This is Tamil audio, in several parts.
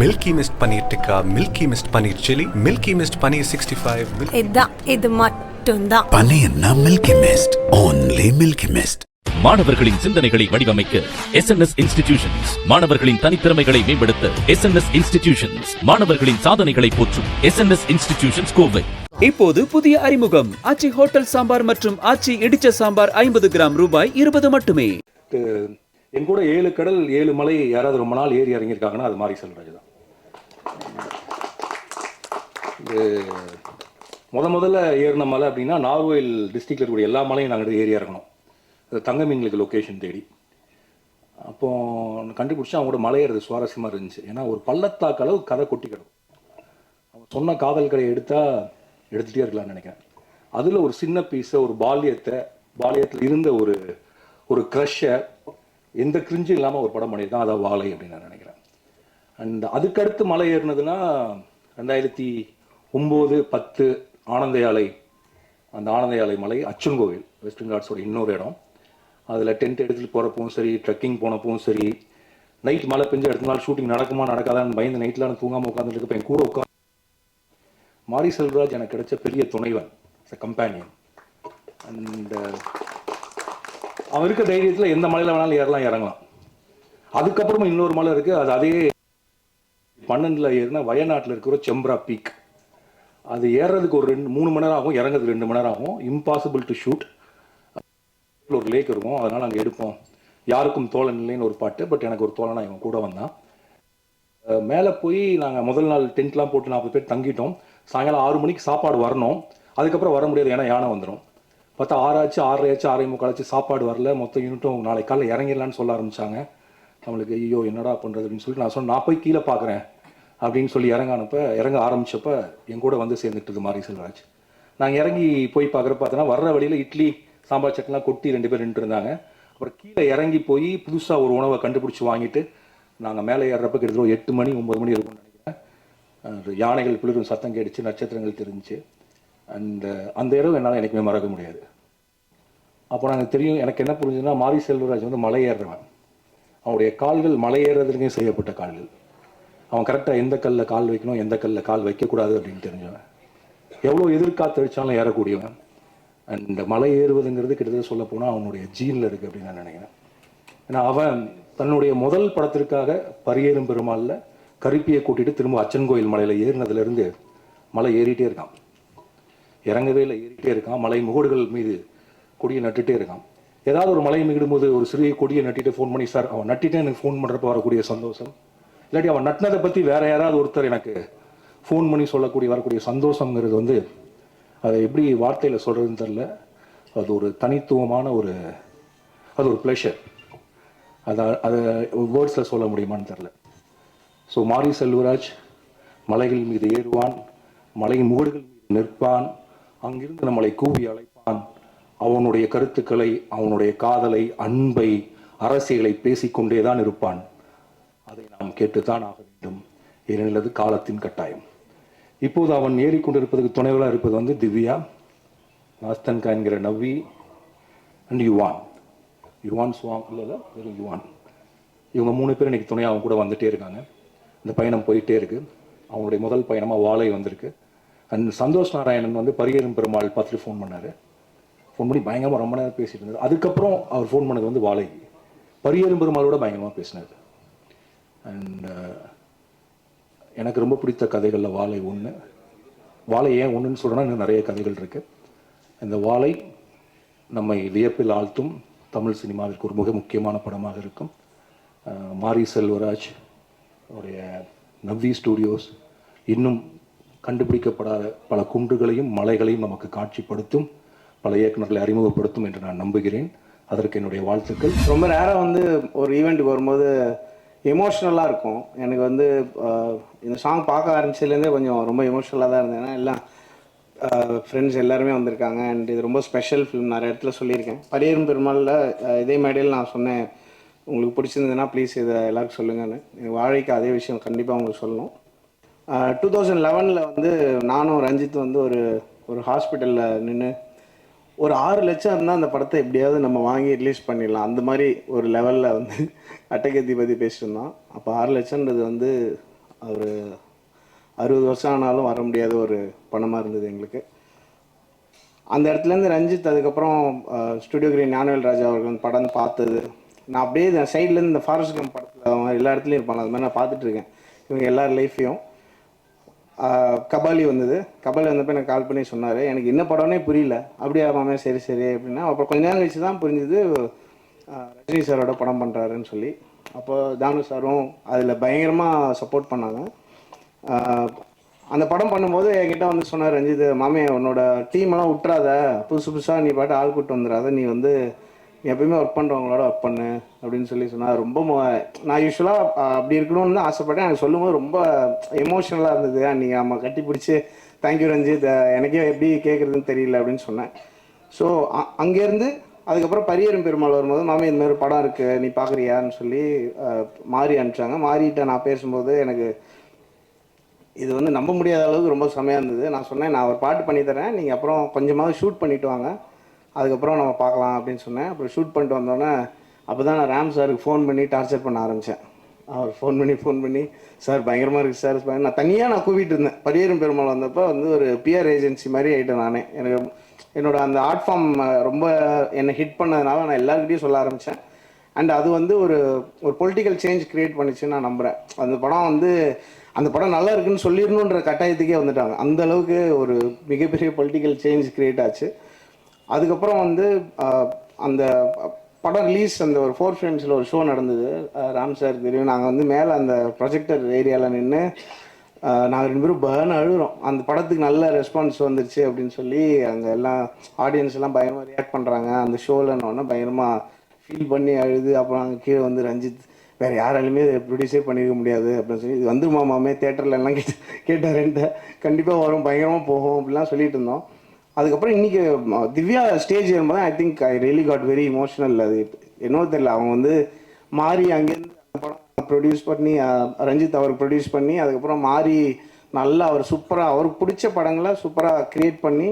Milky Mist paneer tikka, Milky Mist paneer chilli, Milky Mist paneer 65. இது மட்டும்தான் பனீர்னா Milky Mist, only Milky Mist. மாணவர்களின் சிந்தனைகளை வடிவமைக்க SNS இன்ஸ்டிடியூஷன்ஸ், மாணவர்களின் தனித்திறமைகளை மேம்படுத்த SNS இன்ஸ்டிடியூஷன்ஸ், மாணவர்களின் சாதனைகளை போற்றும் SNS இன்ஸ்டிடியூஷன்ஸ் கோவை. இப்போது புதிய அறிமுகம் ஆச்சி ஹோட்டல் சாம்பார் மற்றும் ஆச்சி இடிச்ச சாம்பார் 50 கிராம் ரூபாய் 20 மட்டுமே. என் கூட 7 கடல் 7 மலை யாராவது ரொம்ப நாள் ஏறி இறங்கியிருக்காங்கன்னா அது மாரி செல்வராஜ் தான். இது முதல்ல ஏறின மலை அப்படின்னா நார்வேல் டிஸ்ட்ரிக்டில் இருக்கக்கூடிய எல்லா மலையும் நாங்கள் ஏறி இறங்கணும். அது தங்கமீன்களுக்கு லொக்கேஷன் தேடி அப்போ கண்டுபிடிச்சி அவங்க கூட மலை ஏறது சுவாரஸ்யமாக இருந்துச்சு. ஏன்னா ஒரு பள்ளத்தாக்கு அளவு கதை கொட்டி கிடக்கும். அவன் சொன்ன காதல் கதையை எடுத்துகிட்டே இருக்கலாம்னு நினைக்கிறேன். அதில் ஒரு சின்ன பீஸை, ஒரு பாலியத்தில் இருந்த ஒரு க்ரஷ்ஷை எந்த கிரிஞ்சும் இல்லாமல் ஒரு படம் பண்ணியிருக்கான். அதான் வாழை அப்படின்னு நான் நினைக்கிறேன். அண்ட் அதுக்கடுத்து மலை ஏறினதுன்னா 2009-10 ஆனந்த யாழை மலை, அச்சன் கோவில், வெஸ்டர்ன் காட்ஸோட இன்னொரு இடம். அதில் டென்ட் எடுத்துகிட்டு போகிறப்பவும் சரி, ட்ரெக்கிங் போனப்பவும் சரி, நைட் மழை பெஞ்சு அடுத்த நாள் ஷூட்டிங் நடக்குமா நடக்காதான்னு பயந்து நைட்டில் நான் தூங்காமல் உட்காந்துட்டு இருப்பேன். என் கூட உட்காந்து மாரி செல்வராஜ் எனக்கு கிடைச்ச பெரிய துணைவன், கம்பேனியன். அண்ட் அவன் இருக்க தைரியத்தில் எந்த மலையில் வேணாலும் இறங்கலாம். அதுக்கப்புறமா இன்னொரு மலை இருக்குது. அது அதே 12 ஏறினா வயநாட்டில் இருக்கிற செம்ப்ரா பீக். அது ஏறுறதுக்கு ஒரு 3 மணி நேரம் ஆகும், இறங்குறதுக்கு 2 மணி நேரம் ஆகும். Impossible to shoot. ஒரு லேக் இருக்கும், அதனால் அங்கே எடுப்போம். யாருக்கும் தோழன் இல்லைன்னு ஒரு பாட்டு. பட் எனக்கு ஒரு தோழனா இவன் கூட வந்தான். மேலே போய் நாங்கள் முதல் நாள் டென்ட்லாம் போட்டு 40 பேர் தங்கிட்டோம். சாயங்காலம் 6 மணிக்கு சாப்பாடு வரணும். அதுக்கப்புறம் வர முடியாது, ஏன்னா யானை வந்துடும். பார்த்தா 6 ஆச்சு, 6:30 ஆச்சு, 6:45 ஆச்சு, சாப்பாடு வரல. மொத்த யூனிட்டும் நாளைக்கு காலையில் இறங்கிடலான்னு சொல்ல ஆரம்பித்தாங்க. நம்மளுக்கு ஐயோ என்னடா பண்ணுறது அப்படின்னு சொல்லிட்டு நான் சொன்னேன், நான் போய் கீழே பார்க்குறேன் அப்படின்னு சொல்லி இறங்க ஆரம்பித்தப்போ என் கூட வந்து சேர்ந்துட்டு மாரி செல்வராஜ். நாங்கள் இறங்கி போய் பார்க்குறப்ப பார்த்தோன்னா வர்ற வழியில் இட்லி சாம்பார் சட்னிலாம் கொட்டி 2 பேர் நின்று இருந்தாங்க. அப்புறம் கீழே இறங்கி போய் புதுசாக ஒரு உணவை கண்டுபிடிச்சி வாங்கிட்டு நாங்கள் மேலே ஏறுறப்ப கிட்டத்தட்ட 8 மணி 9 மணி இருக்கும்னு நினைக்கிறேன். யானைகள் குளிரும் சத்தம் கேட்டுச்சு, நட்சத்திரங்கள் தெரிஞ்சிச்சு. அந்த இரவு என்னால் எனக்குமே மறக்க முடியாது. அப்போ நாங்கள் தெரியும், எனக்கு என்ன புரிஞ்சுதுன்னா, மாரி செல்வராஜ் வந்து மலை ஏறுறவன். அவனுடைய கால்கள் மலை ஏறுறதுலேயும் செய்யப்பட்ட கால்கள். அவன் கரெக்டாக எந்த கல்லில் கால் வைக்கணும், எந்த கல்லில் கால் வைக்கக்கூடாது அப்படின்னு தெரிஞ்சவன். எவ்வளோ எதிர்காத்தடிச்சாலும் ஏறக்கூடியவன். அண்ட் மலை ஏறுவதுங்கிறது கிட்டத்தட்ட சொல்ல போனால் அவனுடைய ஜீனில் இருக்குது அப்படின்னு நான் நினைக்கிறேன். ஏன்னா அவன் தன்னுடைய முதல் படத்திற்காக பரியேறும் பெருமாளில் கருப்பியை கூட்டிகிட்டு திரும்ப அச்சன் கோயில் மலையில் ஏறினதுலேருந்து மலை ஏறிட்டே இருக்கான். இறங்கவே இல்லை, ஏறிட்டே இருக்கான். மலை முகடுகள் மீது கொடியை நட்டுட்டே இருக்கான். ஏதாவது ஒரு மலை மிகிடும்போது ஒரு சிறிய கொடியை நட்டிட்டு ஃபோன் பண்ணி, சார் அவன் நட்டிட்டே எனக்கு ஃபோன் பண்ணுறப்ப வரக்கூடிய சந்தோஷம், இல்லாட்டி அவன் நட்டினதை பற்றி வேற யாராவது ஒருத்தர் எனக்கு ஃபோன் பண்ணி வரக்கூடிய சந்தோஷங்கிறது வந்து அதை எப்படி வார்த்தையில் சொல்கிறதுன்னு தெரில. அது ஒரு தனித்துவமான அது ஒரு ப்ளஷர். அதை வேர்ட்ஸில் சொல்ல முடியுமான்னு தெரில. ஸோ மாரி செல்வராஜ் மலைகள் மீது ஏறுவான், மலையின் முகடுகள் மீது நிற்பான், அங்கிருந்து நம்மளை கூவி அழைப்பான். அவனுடைய கருத்துக்களை, அவனுடைய காதலை, அன்பை, அரசியலை பேசிக்கொண்டே தான் இருப்பான். அதை நாம் கேட்டுத்தான் ஆக வேண்டும், ஏனெனில் அது காலத்தின் கட்டாயம். இப்போது அவன் ஏறிக்கொண்டிருப்பதற்கு துணைவலாக இருப்பது வந்து திவ்யா, நாஸ்தன்கா என்கிற நவ்வி அண்ட் யுவான் சுவாங் இல்லை வெறும் யுவான். இவங்க 3 பேர் இன்னைக்கு துணையாக அவங்க கூட வந்துட்டே இருக்காங்க. இந்த பயணம் போயிட்டே இருக்கு. அவங்களுடைய முதல் பயணமாக வாழை வந்திருக்கு. அண்ட் சந்தோஷ் நாராயணன் வந்து பரியேறும் பெருமாள் பார்த்துட்டு ஃபோன் பண்ணார். ஃபோன் பண்ணி பயங்கரமாக ரொம்ப நேரம் பேசிட்டு இருந்தார். அதுக்கப்புறம் அவர் ஃபோன் பண்ணது வந்து வாழை, பரியேறும் பெருமாளோட பயங்கரமாக பேசினார். அண்ட் எனக்கு ரொம்ப பிடித்த கதைகளில் வாழை ஒன்று. வாழை ஏன் ஒன்றுன்னு சொல்கிறேன்னா இன்னும் நிறைய கதைகள் இருக்குது. இந்த வாழை நம்மை வியப்பில் ஆழ்த்தும் தமிழ் சினிமாவிற்கு ஒரு மிக முக்கியமான படமாக இருக்கும். மாரி செல்வராஜ் உடைய நவ்வி ஸ்டூடியோஸ் இன்னும் கண்டுபிடிக்கப்படாத பல குன்றுகளையும் மலைகளையும் நமக்கு காட்சிப்படுத்தும், பல இயக்குநர்களை அறிமுகப்படுத்தும் என்று நான் நம்புகிறேன். அதற்கு என்னுடைய வாழ்த்துக்கள். ரொம்ப நேரம் வந்து ஒரு ஈவெண்ட்டுக்கு வரும்போது எமோஷ்னலாக இருக்கும். எனக்கு வந்து இந்த சாங் பார்க்க ஆரம்பிச்சதுலேருந்தே கொஞ்சம் ரொம்ப எமோஷ்னலாக தான் இருந்தேன். ஏன்னா எல்லாம் ஃப்ரெண்ட்ஸ் எல்லாருமே வந்திருக்காங்க. அண்ட் இது ரொம்ப ஸ்பெஷல் ஃபிலிம், நிறைய இடத்துல சொல்லியிருக்கேன். பரியேறும் பெருமாளில் இதே மேடையில் நான் சொன்னேன், உங்களுக்கு பிடிச்சிருந்ததுன்னா ப்ளீஸ் இதை எல்லாருக்கும் சொல்லுங்கன்னு. வாழைக்கு அதே விஷயம் கண்டிப்பாக உங்களுக்கு சொல்லணும். 2011 வந்து நானும் ரஞ்சித் வந்து ஒரு ஹாஸ்பிட்டலில் நின்று ஒரு 6 லட்சம் இருந்தால் அந்த படத்தை எப்படியாவது நம்ம வாங்கி ரிலீஸ் பண்ணிடலாம், அந்த மாதிரி ஒரு லெவலில் வந்து அட்டகத்தி பற்றி பேசிட்டு இருந்தோம். அப்போ 6 லட்சம்ன்றது வந்து ஒரு 60 வருஷம் ஆனாலும் வர முடியாத ஒரு பணமாக இருந்தது எங்களுக்கு. அந்த இடத்துலேருந்து ரஞ்சித் அதுக்கப்புறம் ஸ்டுடியோ கிரீன் ஞானவேல் ராஜா அவர்கள் படம் பார்த்தது, நான் அப்படியே இந்த சைட்லேருந்து இந்த ஃபாரஸ்ட் கம் படத்தில் அவன் எல்லா இடத்துலையும் இருப்பாங்க, அது மாதிரி நான் பார்த்துட்ருக்கேன் இவங்க எல்லார் லைஃப்பையும். கபாலி வந்தது. கபாலி வந்தப்போ எனக்கு கால் பண்ணி சொன்னார், எனக்கு என்ன படம்னே புரியல. அப்படியே மாமே சரி சரி அப்படின்னா, அப்புறம் கொஞ்ச நேரம் கழிச்சு தான் புரிஞ்சுது ரஜினி சாரோட படம் பண்ணுறாருன்னு சொல்லி. அப்போ தானு சாரும் அதில் பயங்கரமாக சப்போர்ட் பண்ணாங்க. அந்த படம் பண்ணும்போது என்கிட்ட வந்து சொன்னார் ரஞ்சித், மாமே உன்னோட டீமெல்லாம் விட்டுறாத, புதுசாக நீ பாட்டு ஆள் கூட்டு வந்துடாத, நீ வந்து எப்பயுமே ஒர்க் பண்ணுறவங்களோட ஒர்க் பண்ணு அப்படின்னு சொல்லி சொன்னார். ரொம்ப நான் யூஸ்வலாக அப்படி இருக்கணும்னு தான் ஆசைப்பட்டேன். எனக்கு சொல்லும்போது ரொம்ப எமோஷ்னலாக இருந்தது. நீங்கள் நம்ம கட்டி பிடிச்சி தேங்க்யூ ரஞ்சித், எனக்கே எப்படி கேட்குறதுன்னு தெரியல அப்படின்னு சொன்னேன். ஸோ அங்கேருந்து அதுக்கப்புறம் பரியரும் பெருமாள் வரும்போது, மாமே இந்த மாதிரி படம் இருக்குது நீ பார்க்குறியான்னு சொல்லி மாறி அனுப்பிச்சாங்க. மாறிட்ட நான் பேசும்போது எனக்கு இது வந்து நம்ப முடியாத அளவுக்கு ரொம்ப செமையாக இருந்தது. நான் சொன்னேன், நான் ஒரு பாட்டு பண்ணித்தரேன், நீங்கள் அப்புறம் கொஞ்சமாவது ஷூட் பண்ணிவிட்டு வாங்க, அதுக்கப்புறம் நம்ம பார்க்கலாம் அப்படின்னு சொன்னேன். அப்புறம் ஷூட் பண்ணிட்டு வந்தோன்னே அப்போ தான் நான் ராம் சாருக்கு ஃபோன் பண்ணி டார்ச்சர் பண்ண ஆரம்பித்தேன். அவர் ஃபோன் பண்ணி சார் பயங்கரமாக இருக்குது சார், நான் தனியாக கூப்பிட்டு இருந்தேன். பரியரும் பெருமாள் வந்தப்போ வந்து ஒரு பிஆர் ஏஜென்சி மாதிரி ஆகிட்டேன் நானே. எனக்கு என்னோட அந்த ஆர்ட் ஃபார்ம் ரொம்ப என்னை ஹிட் பண்ணதுனால நான் எல்லாருக்கிட்டையும் சொல்ல ஆரம்பித்தேன். அண்ட் அது வந்து ஒரு பொலிட்டிக்கல் சேஞ்ச் க்ரியேட் பண்ணிச்சுன்னு நான் நம்புகிறேன். அந்த படம் நல்லா இருக்குன்னு சொல்லிடணுன்ற கட்டாயத்துக்கே வந்துட்டாங்க. அந்த அளவுக்கு ஒரு மிகப்பெரிய பொலிட்டிக்கல் சேஞ்ச் க்ரியேட் ஆச்சு. அதுக்கப்புறம் வந்து அந்த படம் ரிலீஸ் அந்த ஒரு 4 ஃப்ரேம்ஸில் ஒரு ஷோ நடந்தது. ராம் சார் தெரியும், நாங்கள் வந்து மேலே அந்த ப்ரொஜெக்டர் ஏரியாவில் நின்று நாங்கள் 2 பேரும் அழுகிறோம். அந்த படத்துக்கு நல்ல ரெஸ்பான்ஸ் வந்துருச்சு அப்படின்னு சொல்லி அங்கே எல்லாம் ஆடியன்ஸ் எல்லாம் பயங்கரமாக ரியாக்ட் பண்ணுறாங்க. அந்த ஷோவில்னோடனே பயங்கரமாக ஃபீல் பண்ணி அழுது, அப்புறம் அங்கே கீழே வந்து ரஞ்சித் வேறு யாராலுமே ப்ரொடியூஸே பண்ணிக்க முடியாது அப்படின்னு சொல்லி, இது வந்துருமா மாமே தேட்டரில் எல்லாம் கேட்டார், கண்டிப்பாக வரும், பயங்கரமாக போகும் அப்படிலாம் சொல்லிட்டு இருந்தோம். அதுக்கப்புறம் இன்றைக்கி திவ்யா ஸ்டேஜ் ஏறும்போது I think I really got very emotional. அது என்னவோ தெரியல, அவங்க வந்து மாறி அங்கேருந்து அந்த படம் ப்ரொடியூஸ் பண்ணி ரஞ்சித் அவருக்கு ப்ரொடியூஸ் பண்ணி அதுக்கப்புறம் மாறி நல்லா அவர் சூப்பராக அவருக்கு பிடிச்ச படங்களை சூப்பராக க்ரியேட் பண்ணி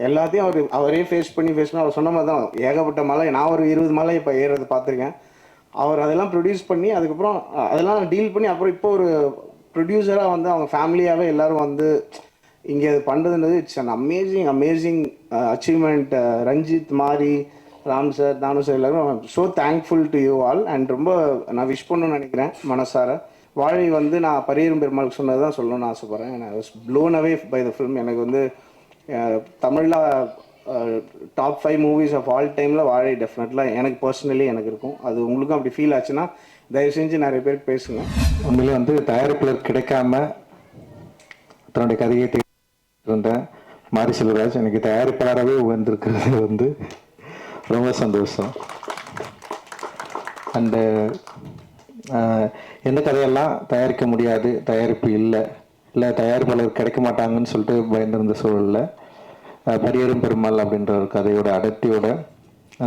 எல்லாத்தையும் அவரே ஃபேஸ் பண்ணி அவர் சொன்ன மாதிரி தான் ஏகப்பட்ட மலை, நான் ஒரு 20 மலை இப்போ ஏறுறது பார்த்துருக்கேன். அவர் அதெல்லாம் ப்ரொடியூஸ் பண்ணி அதுக்கப்புறம் அதெல்லாம் டீல் பண்ணி அப்புறம் இப்போ ஒரு ப்ரொடியூசராக வந்து அவங்க ஃபேமிலியாகவே எல்லோரும் வந்து இங்கே அது பண்ணுறதுன்றது it's an amazing achievement. Ranjith, Mari, Ram sir, Thanu sir எல்லாரும் so thankful to you all. And ரொம்ப நான் விஷ் பண்ணணும்னு நினைக்கிறேன் மனசார. வாழை வந்து நான் பரியரும் பெருமாளுக்கு சொன்னது தான் சொல்லணும்னு ஆசைப்பட்றேன். I was blown away by the film. எனக்கு வந்து தமிழில் டாப் 5 மூவிஸ் ஆஃப் ஆல் டைமில் வாழை டெஃபினெட்லாம் எனக்கு பர்சனலி எனக்கு இருக்கும். அது உங்களுக்கும் அப்படி ஃபீல் ஆச்சுன்னா தயவு செஞ்சு நிறைய பேருக்கு பேசுங்க. உண்மையிலே வந்து தயாரிப்பாளர் கிடைக்காம தன்னுடைய கதையை இருந்த மாரி செல்வராஜ் எனக்கு தயாரிப்பாளராகவே உயர்ந்திருக்கிறது வந்து ரொம்ப சந்தோஷம். அண்டு எந்த கதையெல்லாம் தயாரிக்க முடியாது, தயாரிப்பு இல்லை தயாரிப்பாளர் கிடைக்க மாட்டாங்கன்னு சொல்லிட்டு பயந்திருந்த சூழலில் பரியரும் பெருமாள் அப்படின்ற ஒரு கதையோட அடர்த்தியோட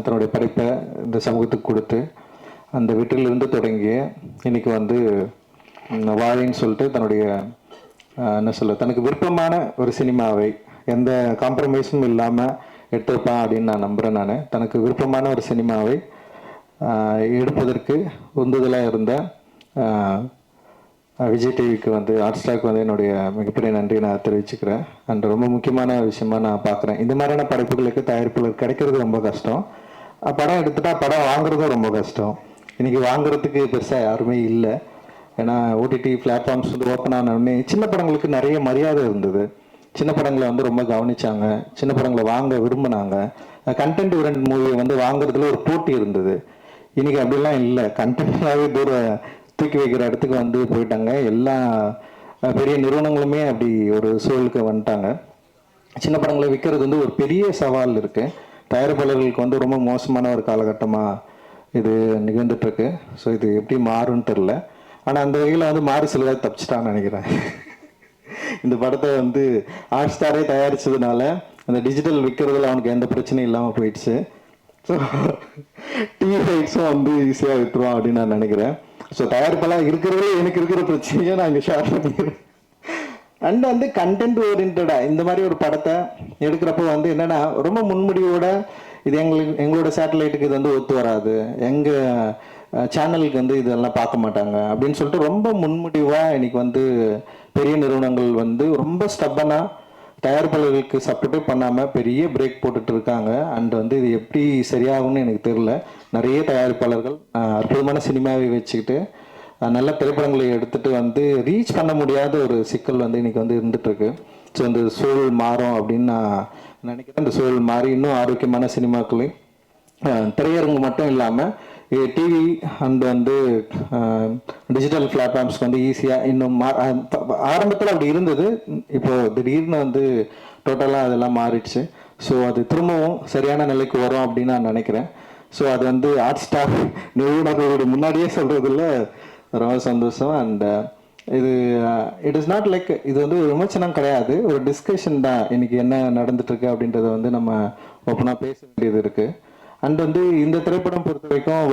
தன்னுடைய படைப்பை இந்த சமூகத்துக்கு கொடுத்து அந்த வீட்டிலிருந்து தொடங்கிய இன்றைக்கி வந்து வாழைன்னு சொல்லிட்டு தன்னுடைய என்ன சொல்ல தனக்கு விருப்பமான ஒரு சினிமாவை எந்த காம்ப்ரமைஸும் இல்லாமல் எடுத்திருப்பான் அப்படின்னு நான் நம்புகிறேன். நான் தனக்கு விருப்பமான ஒரு சினிமாவை எடுப்பதற்கு உந்துதலாக இருந்த விஜய் டிவிக்கு வந்து ஹாட்ஸ்டார்க்கு வந்து என்னுடைய மிகப்பெரிய நன்றியை நான் தெரிவிச்சுக்கிறேன். அண்ட் ரொம்ப முக்கியமான விஷயமா நான் பார்க்குறேன், இந்த மாதிரியான படைப்புகளுக்கு தயாரிப்புகள் கிடைக்கிறது ரொம்ப கஷ்டம். படம் எடுத்துட்டா படம் வாங்குறதும் ரொம்ப கஷ்டம். இன்றைக்கி வாங்குறதுக்கு பெருசாக யாருமே இல்லை. ஏன்னா ஓடிடி பிளாட்ஃபார்ம்ஸ் வந்து ஓப்பன் ஆனோடனே சின்ன படங்களுக்கு நிறைய மரியாதை இருந்தது. சின்ன படங்களை வந்து ரொம்ப கவனிச்சாங்க, சின்ன படங்களை வாங்க விரும்பினாங்க. கண்டென்ட் ஓரியன்ட் மூவியை வந்து வாங்குறதுல ஒரு போட்டி இருந்தது. இன்றைக்கி அப்படிலாம் இல்லை. கண்டென்ட்லாகவே தூக்கி வைக்கிற இடத்துக்கு வந்து போயிட்டாங்க. எல்லா பெரிய நிறுவனங்களுமே அப்படி ஒரு சூழலுக்கு வந்துட்டாங்க. சின்ன படங்களை விற்கிறது வந்து ஒரு பெரிய சவால் இருக்குது. தயாரிப்பாளர்களுக்கு வந்து ரொம்ப மோசமான ஒரு காலகட்டமாக இது நிகழ்ந்துட்டுருக்கு. ஸோ இது எப்படி மாறும்னு தெரில. ஆனால் அந்த வகையில் வந்து மாரி செல்வராஜ் தப்பிச்சிட்டான்னு நினைக்கிறேன். இந்த படத்தை வந்து ஹாட்ஸ்டாரே தயாரித்ததுனால அந்த டிஜிட்டல் விற்கிறதுல அவனுக்கு எந்த பிரச்சனையும் இல்லாமல் போயிடுச்சு. ஸோ டிவி ரைட்ஸும் வந்து ஈஸியாக விட்டுருவான் அப்படின்னு நான் நினைக்கிறேன். ஸோ தயாரிப்பெல்லாம் இருக்கிறதே எனக்கு இருக்கிற பிரச்சனையை நான் இங்கே ஷேர் பண்ணிக்கிறேன். அண்ட் வந்து கண்டென்ட் ஓரியன்டாக இந்த மாதிரி ஒரு படத்தை எடுக்கிறப்போ வந்து என்னென்னா ரொம்ப முன்முடிவோட இது எங்களோட சேட்டலைட்டுக்கு இது வந்து ஒத்து வராது, எங்கள் சேனலுக்கு வந்து இதெல்லாம் பார்க்க மாட்டாங்க அப்படின்னு சொல்லிட்டு ரொம்ப முன்முடிவாக இன்னைக்கு வந்து பெரிய நிறுவனங்கள் வந்து ரொம்ப ஸ்டப்பனாக தயாரிப்பாளர்களுக்கு சப்போர்ட்டே பண்ணாமல் பெரிய பிரேக் போட்டுட்டு இருக்காங்க. அண்ட் வந்து இது எப்படி சரியாகும்னு எனக்கு தெரியல. நிறைய தயாரிப்பாளர்கள் அற்புதமான சினிமாவை வச்சுக்கிட்டு நல்ல திரைப்படங்களை எடுத்துகிட்டு வந்து ரீச் பண்ண முடியாத ஒரு சிக்கல் வந்து இன்னைக்கு வந்து இருந்துகிட்ருக்கு. ஸோ இந்த சூழல் மாறும் அப்படின்னு நான் நினைக்கிறேன். இந்த சூழல் மாறி இன்னும் ஆரோக்கியமான சினிமாக்களை திரையரங்கு மட்டும் இல்லாமல் டிவி அண்ட் வந்து டிஜிட்டல் பிளாட்ஃபார்ம்ஸ்க்கு வந்து ஈஸியாக இன்னும் ஆரம்பத்தில் அப்படி இருந்தது. இப்போ திடீர்னு வந்து டோட்டலாக அதெல்லாம் மாறிடுச்சு. ஸோ அது திரும்பவும் சரியான நிலைக்கு வரும் அப்படின்னு நான் நினைக்கிறேன். ஸோ அது வந்து ஹாட் ஸ்டார் நிறுவனங்களோட முன்னாடியே சொல்கிறதுல ரொம்ப சந்தோஷம். அண்ட் இது இட் இஸ் நாட் லைக் இது வந்து ஒரு விமர்சனம் கிடையாது, ஒரு டிஸ்கஷன் தான். இன்னைக்கு என்ன நடந்துட்டுருக்கு அப்படின்றத வந்து நம்ம ஓப்பனாக பேச வேண்டியது இருக்குது. அண்ட் வந்து இந்த திரைப்படம் பொறுத்த வரைக்கும்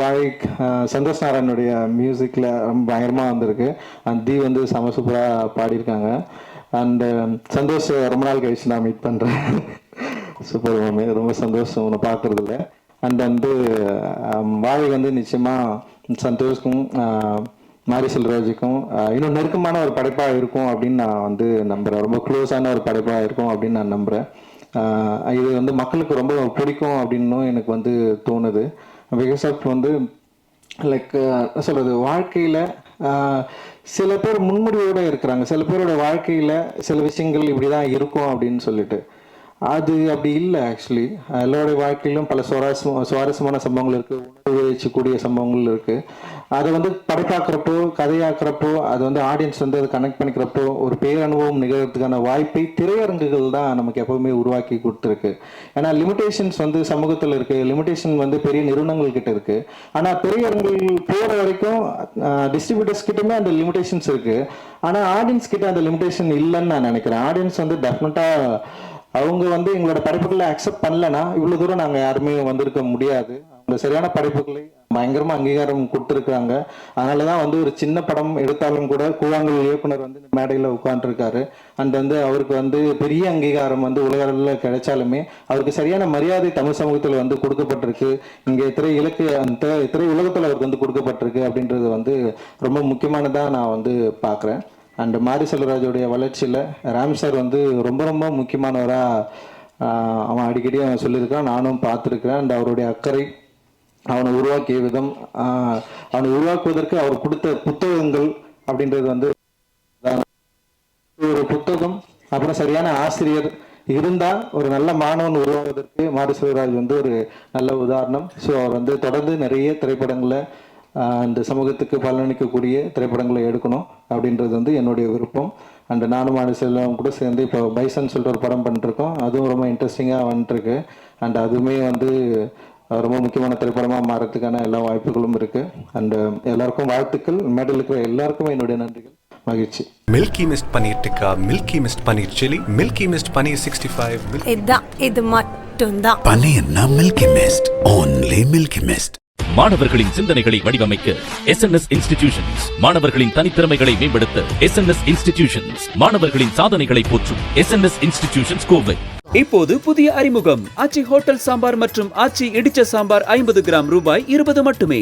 சந்தோஷ் நாராயணுடைய மியூசிக்கில் ரொம்ப பயங்கரமாக வந்திருக்கு. அண்ட் தி வந்து செம சூப்பராக பாடியிருக்காங்க. அண்டு சந்தோஷ் ரொம்ப நாள் கழிச்சு நான் மீட் பண்ணுறேன். சூப்பர் மாமே, ரொம்ப சந்தோஷம் உன்னை பார்க்குறதுல. அண்ட் வந்து வாழை வந்து நிச்சயமாக சந்தோஷ்க்கும் மாரி செல்வராஜுக்கும் இன்னும் நெருக்கமான ஒரு படைப்பாக இருக்கும் அப்படின்னு நான் வந்து நம்புகிறேன். ரொம்ப க்ளோஸான ஒரு படைப்பாக இருக்கும் அப்படின்னு நான் நம்புகிறேன். இது வந்து மக்களுக்கு ரொம்ப பிடிக்கும் அப்படின்னும் எனக்கு வந்து தோணுது. பிகாஸ் ஆஃப் வந்து லைக் சொல்கிறது, வாழ்க்கையில் சில பேர் முன்முடிவோடு இருக்கிறாங்க. சில பேரோட வாழ்க்கையில் சில விஷயங்கள் இப்படி தான் இருக்கும் அப்படின்னு சொல்லிட்டு அது அப்படி இல்லை. ஆக்சுவலி எல்லாருடைய வாழ்க்கையிலும் பல சுவாரஸ்யமான சம்பவங்கள் இருக்குது, உணர்வு வச்சுக்கூடிய சம்பவங்கள் இருக்குது. அதை வந்து படைப்பாக்குறப்போ கதையாக்குறப்போ அது வந்து ஆடியன்ஸ் வந்து அதை கனெக்ட் பண்ணிக்கிறப்போ ஒரு பேரனுபவம் நிகழ்கிறதுக்கான வாய்ப்பை திரையரங்குகள் தான் நமக்கு எப்போவுமே உருவாக்கி கொடுத்துருக்கு. ஏன்னா லிமிடேஷன்ஸ் வந்து சமூகத்தில் இருக்குது, லிமிடேஷன் வந்து பெரிய நிறுவனங்கள் கிட்ட இருக்குது. ஆனால் திரையரங்குகள் போகிற வரைக்கும் டிஸ்ட்ரிபியூட்டர்ஸ் கிட்டமே அந்த லிமிடேஷன்ஸ் இருக்குது. ஆனால் ஆடியன்ஸ் கிட்ட அந்த லிமிடேஷன் இல்லைன்னு நான் நினைக்கிறேன். ஆடியன்ஸ் வந்து டெஃபினட்டாக அவங்க வந்து எங்களோட படைப்புகளை அக்செப்ட் பண்ணலன்னா இவ்வளோ தூரம் நாங்கள் யாருமே வந்திருக்க முடியாது. அவங்க சரியான படைப்புகளை பயங்கரமாக அங்கீகாரம் கொடுத்துருக்காங்க. அதனால தான் வந்து ஒரு சின்ன படம் எடுத்தாலும் கூட கூழாங்கல் இயக்குனர் வந்து இந்த மேடையில் உட்காந்துருக்காரு. அண்ட் வந்து அவருக்கு வந்து பெரிய அங்கீகாரம் வந்து உலக அளவில் கிடைச்சாலுமே அவருக்கு சரியான மரியாதை தமிழ் சமூகத்தில் வந்து கொடுக்கப்பட்டிருக்கு. இங்கே திரை உலகத்தில் அவருக்கு வந்து கொடுக்கப்பட்டிருக்கு அப்படின்றது வந்து ரொம்ப முக்கியமானதாக நான் வந்து பார்க்குறேன். அண்ட் மாரி செல்வராஜோடைய வளர்ச்சியில் ராம் சார் வந்து ரொம்ப ரொம்ப முக்கியமானவராக அவன் அடிக்கடி அவன் சொல்லியிருக்கான், நானும் பார்த்துருக்கிறேன். அண்ட் அவருடைய அக்கறை, அவனை உருவாக்கிய விதம், அவனை உருவாக்குவதற்கு அவர் கொடுத்த புத்தகங்கள் அப்படின்றது வந்து ஒரு புத்தகம், அப்புறம் சரியான ஆசிரியர் இருந்தால் ஒரு நல்ல மாணவன் உருவாவதற்கு மாரி செல்வராஜ் வந்து ஒரு நல்ல உதாரணம். ஸோ அவர் வந்து தொடர்ந்து நிறைய திரைப்படங்களை இந்த சமூகத்துக்கு பலனளிக்கக்கூடிய திரைப்படங்களை எடுக்கணும் அப்படின்றது வந்து என்னுடைய விருப்பம். அண்ட் நானும் மாரி செல்வம் கூட சேர்ந்து இப்போ பைசன் சொல்லிட்டு ஒரு படம் பண்ணிட்டுருக்கோம். அதுவும் ரொம்ப இன்ட்ரெஸ்டிங்காக வந்துட்டுருக்கு. அண்ட் அதுவுமே வந்து ரொம்ப முக்கியமான திரைப்படமாக மாறத்துக்கான எல்லா வாய்ப்புகளும் இருக்குது. அண்டு எல்லாருக்கும் வாழ்த்துக்கள். மேடையில் இருக்கிற எல்லாருக்கும் என்னுடைய நன்றிகள், மகிழ்ச்சி. Milky Mist paneer tikka, Milky Mist paneer chilli, Milky Mist paneer 65. இது மட்டும்தான். பனீர்னா Milky Mist, only Milky Mist. மாணவர்களின் சிந்தனைகளை வடிவமைக்க SNS இன்ஸ்டிடியூஷன்ஸ், மாணவர்களின் தனித்திறமைகளை மேம்படுத்த SNS இன்ஸ்டிடியூஷன்ஸ், மாணவர்களின் சாதனைகளை போற்றும் SNS இன்ஸ்டிடியூஷன்ஸ் கோவை. இப்போது புதிய அறிமுகம் ஆச்சி ஹோட்டல் சாம்பார் மற்றும் ஆச்சி இடிச்ச சாம்பார் 50 கிராம் ரூபாய் 20 மட்டுமே.